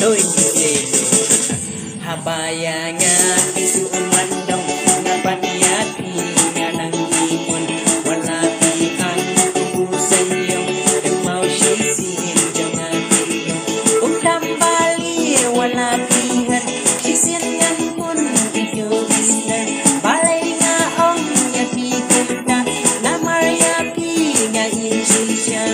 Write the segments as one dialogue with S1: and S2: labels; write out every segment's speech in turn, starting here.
S1: Ôi chị Habayanga isu umandong Ngabanyati Nganang ipon Walapian Kubusan yung Nagmau sisin Jangan iyong Utam bali Walapihan Sisin ngan pun Video bisner Balay nga ong Yapi kulta Namar yapi Nga insisya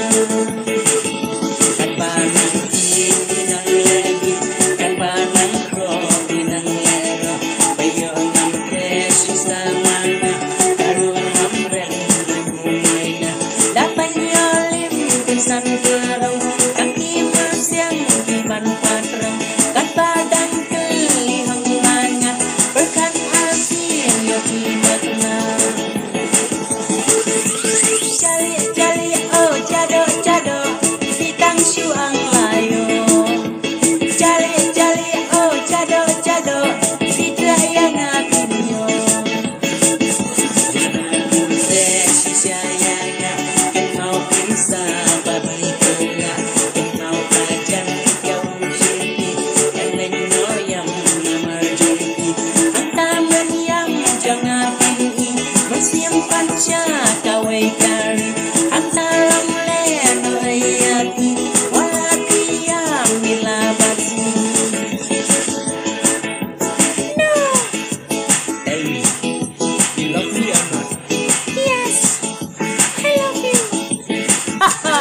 S1: San kerang kaki bersiang di ban patrang kan padang kelihang manga berkat asin yo makna jali oh jado jado pitang syuang layo jali oh jado jado pitayang atinyo sesi sayangnya kan mau bisa kaway kari ang talang leno ay ati wala tiyang nilabasi no tell me you love me or not yes I love you haha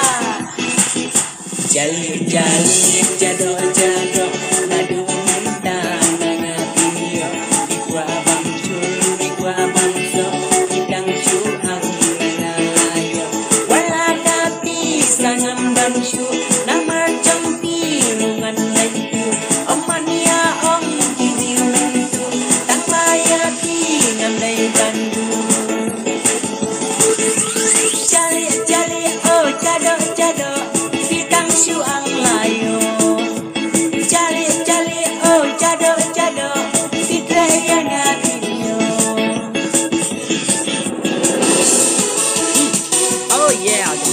S1: jali jali jado jado nadu mantang nangatinyo ikwa bang chul ikwa bang so ikang chuhang sangan bangshu namar champi lungan lentu omania om kiri lentu tang mayati ngandai bandu jali jali oh jado jado pitang syuang layo jali jali oh jado jado pitrayang atinyo oh yeah